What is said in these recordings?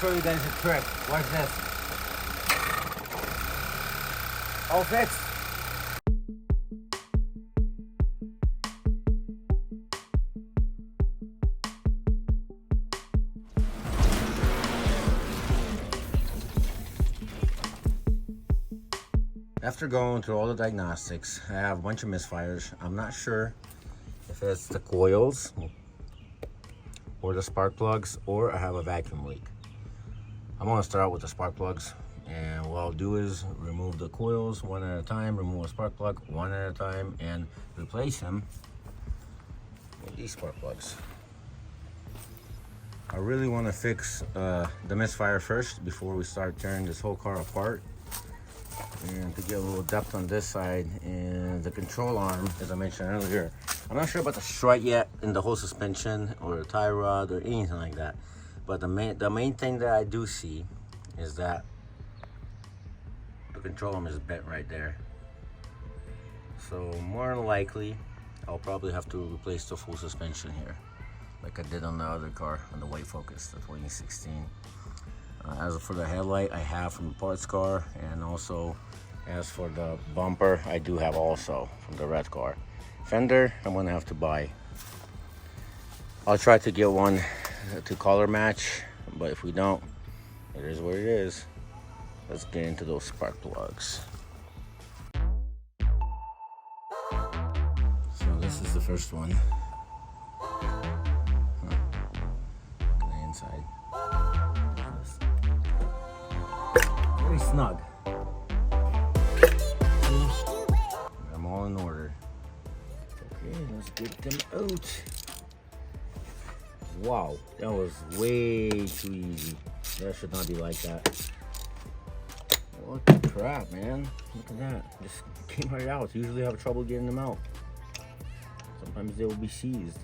show you guys a trick. Watch this. All fixed. After going through all the diagnostics, I have a bunch of misfires. I'm not sure if it's the coils or the spark plugs, or I have a vacuum leak. I'm gonna start out with the spark plugs, and what I'll do is remove the coils one at a time, remove a spark plug one at a time, and replace them with these spark plugs. I really want to fix the misfire first before we start tearing this whole car apart. And to get a little depth on this side, and the control arm, as I mentioned earlier, I'm not sure about the strut yet in the whole suspension or the tie rod or anything like that, but the main thing that I do see is that the control arm is bent right there. So more than likely I'll probably have to replace the full suspension here, like I did on the other car, on the white Focus, the 2016. As for the headlight, I have from the parts car, and also as for the bumper, I do have also from the red car. Fender, I'm gonna have to buy. I'll try to get one to color match, but if we don't, it is what it is. Let's get into those spark plugs. So this is the first one. The inside. Very snug. I'm all in order. Okay, let's get them out. Wow, that was way too easy. That should not be like that. What the crap, man? Look at that. Just came right out. Usually I have trouble getting them out. Sometimes they will be seized.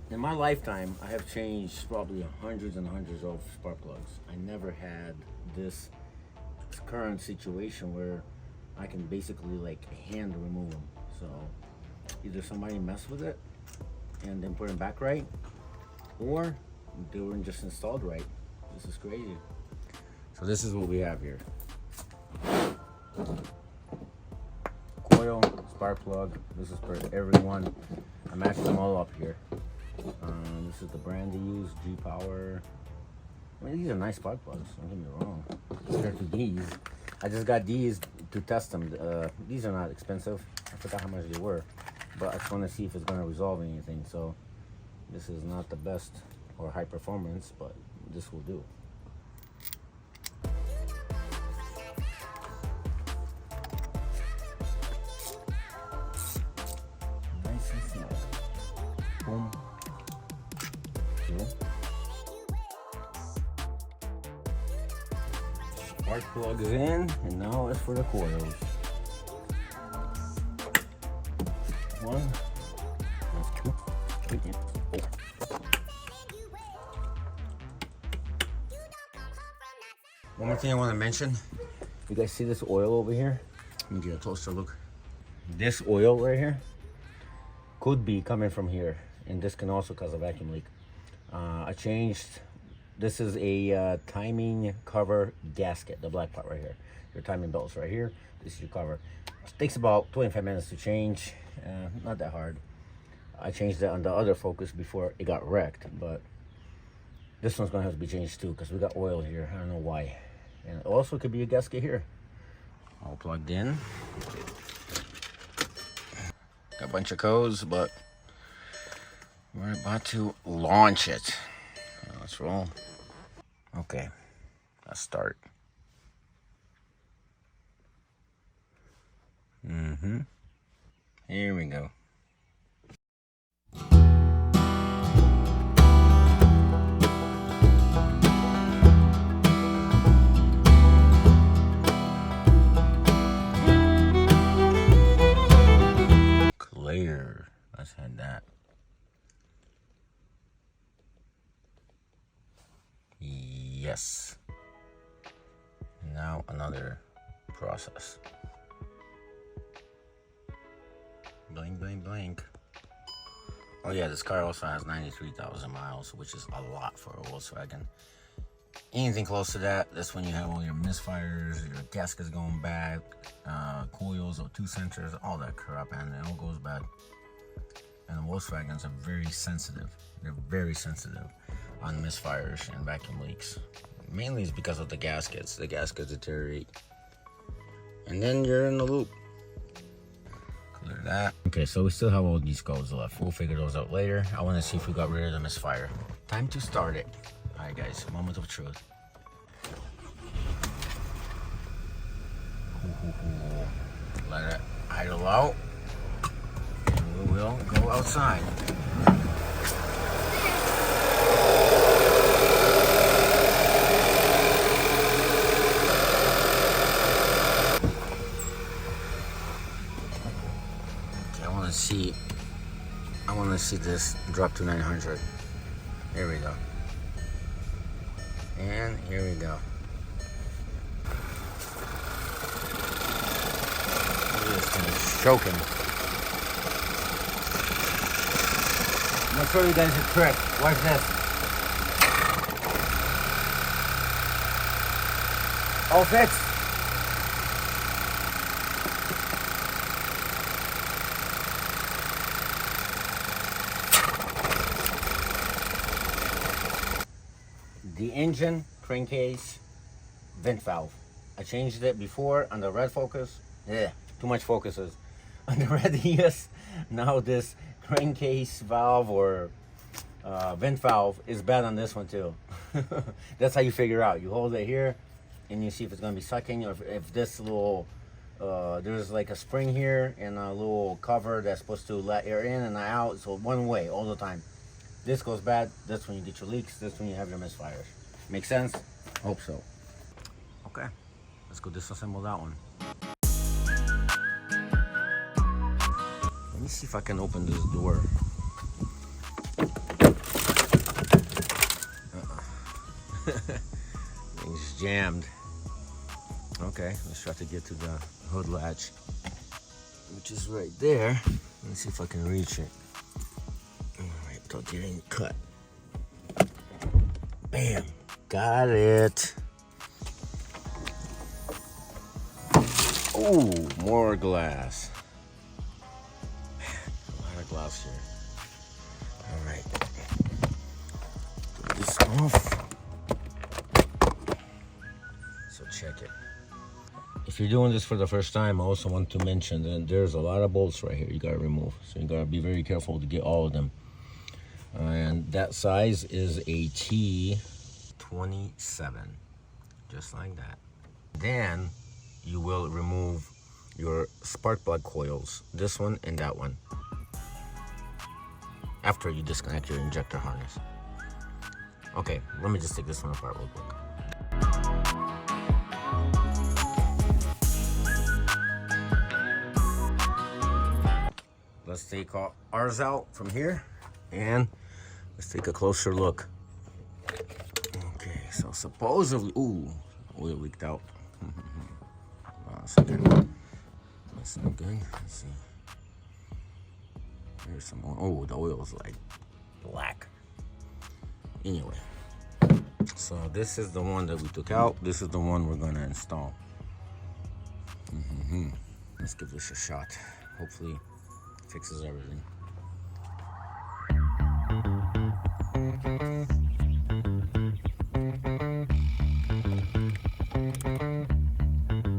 In my lifetime, I have changed probably hundreds and hundreds of spark plugs. I never had this current situation where I can basically like hand remove them. So either somebody messed with it and then put them back right, or they weren't just installed right. This is crazy. So this is what we have here. Coil, spark plug. This is for everyone. I matched them all up here. This is the brand they use, G-Power. I mean, these are nice spark plugs, don't get me wrong. Compared to these, I just got these to test them. These are not expensive. I forgot how much they were, but I just want to see if it's going to resolve anything. So this is not the best or high performance, but this will do. Nice and snug. Boom. Spark plug is in, and now it's for the coils. One, that's two, three, four. One more thing I want to mention. You guys see this oil over here? Let me get a closer look. This oil right here could be coming from here, and this can also cause a vacuum leak. I changed. This is a timing cover gasket, the black part right here. Your timing belt's right here. This is your cover. It takes about 25 minutes to change. Not that hard. I changed that on the other Focus before it got wrecked, but this one's gonna have to be changed too because we got oil here. I don't know why. And it also could be a gasket here. All plugged in. Got a bunch of codes, but we're about to launch it. Let's roll. Okay, let's start. Here we go. Clear. Let's head that. Yes. Now another process. Blink, blink, blink. Oh yeah, this car also has 93,000 miles, which is a lot for a Volkswagen. Anything close to that, that's when you have all your misfires, your gaskets going bad, coils or two sensors, all that crap, and it all goes bad. And the Volkswagens are very sensitive. They're very sensitive on misfires and vacuum leaks. Mainly it's because of the gaskets. The gaskets deteriorate. And then you're in the loop. Clear that. Okay, so we still have all these codes left. We'll figure those out later. I want to see if we got rid of the misfire. Time to start it. All right, guys, moment of truth. Let it idle out. And we will go outside. I want to see this drop to 900. Here we go. And here we go. This thing is choking. I'm gonna show you guys a trick. Watch this. All fixed. The engine, crankcase, vent valve. I changed it before on the red Focus. Yeah, too much focuses. On the red Eos, now this crankcase valve or vent valve is bad on this one too. That's how you figure out. You hold it here and you see if it's going to be sucking, or if this little, there's like a spring here and a little cover that's supposed to let air in and out. So one way all the time. This goes bad, that's when you get your leaks, that's when you have your misfires. Make sense? Hope so. Okay, let's go disassemble that one. Let me see if I can open this door. Thing's jammed. Okay, let's try to get to the hood latch, which is right there. Let me see if I can reach it. Without getting cut. Bam! Got it. Oh, more glass. Man, a lot of glass here. All right. Get this off. So check it. If you're doing this for the first time, I also want to mention that there's a lot of bolts right here you gotta remove. So you gotta be very careful to get all of them. And that size is a T27, just like that. Then you will remove your spark plug coils, this one and that one, after you disconnect your injector harness. Okay, let me just take this one apart real quick. Let's take ours out from here and let's take a closer look. Okay, so supposedly, ooh, oil leaked out. That's not good. Let's see. There's some more. Oh, the oil is like black. Anyway, so this is the one that we took out. This is the one we're gonna install. Let's give this a shot. Hopefully, it fixes everything.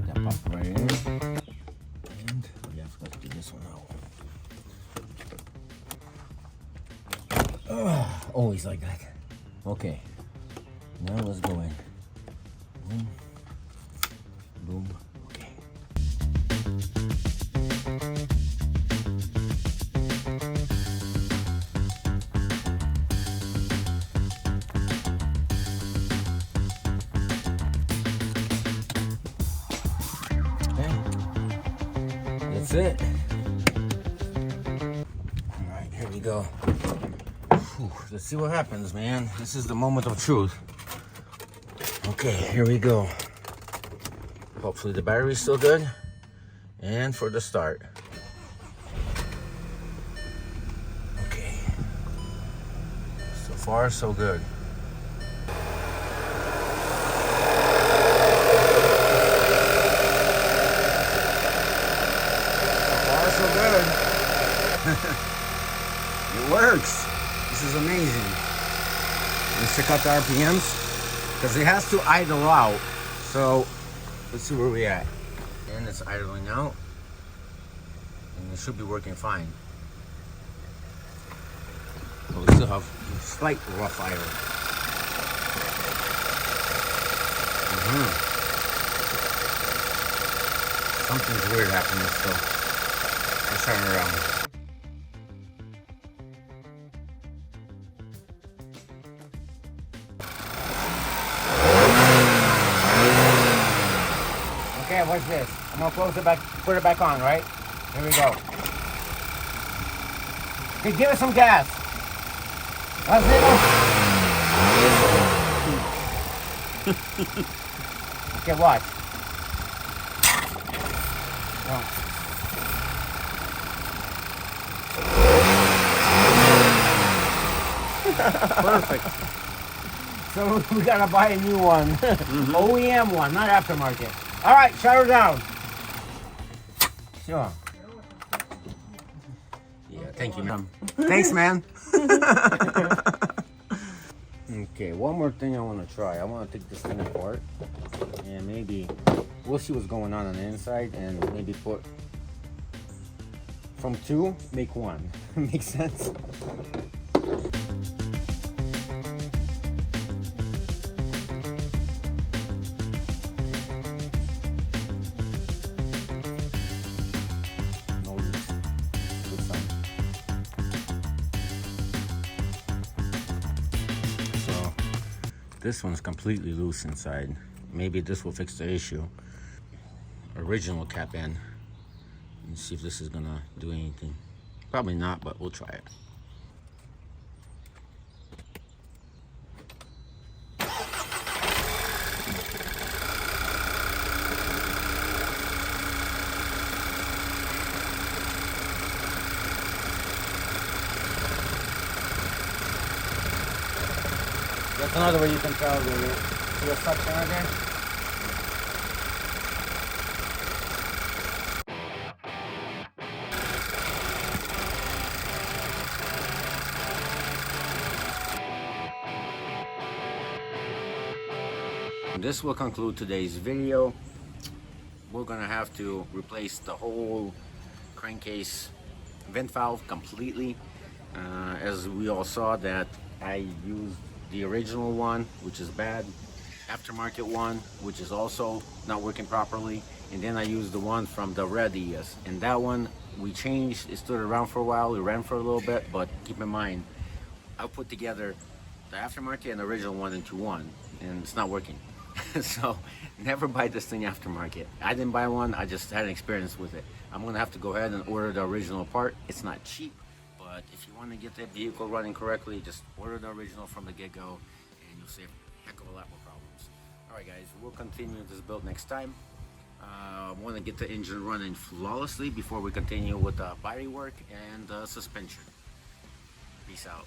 That popped right in. And yeah, I forgot to do this one out. Always like that. Okay, now let's go in. Boom. Boom. Okay. That's it. All right, here we go. Whew, let's see what happens, man. This is the moment of truth. Okay, here we go. Hopefully the battery's still good. And for the start. Okay. far, so good. So far, so good. It works. This is amazing. Let's check out the RPMs, because it has to idle out. So let's see where we're at. And it's idling out, and it should be working fine. But we still have slight rough idle. Something's weird happening still. Let's turn it around. Okay, watch this. I'm gonna close it back, put it back on, right? Here we go. Okay, give it some gas. That's it. Okay, watch. Oh. Perfect. So we gotta buy a new one. OEM one, not aftermarket. All right, shut her down. Sure. Yeah, thank you, man. Thanks, man. Okay, one more thing I want to try. I want to take this thing apart, and maybe we'll see what's going on the inside, and maybe put from two, make one. Makes sense? This one's completely loose inside. Maybe this will fix the issue. Original cap end. Let's see if this is gonna do anything. Probably not, but we'll try it. That's another way you can tell the suction right there. This will conclude today's video. We're gonna have to replace the whole crankcase vent valve completely. As we all saw, that I used the original one, which is bad, aftermarket one, which is also not working properly, and then I used the one from the red Eos, and that one we changed. It stood around for a while, it ran for a little bit, but keep in mind, I put together the aftermarket and the original one into one, and it's not working. So never buy this thing aftermarket. I didn't buy one, I just had an experience with it. I'm gonna have to go ahead and order the original part. It's not cheap, but if you want to get that vehicle running correctly, just order the original from the get-go, and you'll save a heck of a lot more problems. All right, guys, we'll continue this build next time. I want to get the engine running flawlessly before we continue with the body work and the suspension. Peace out.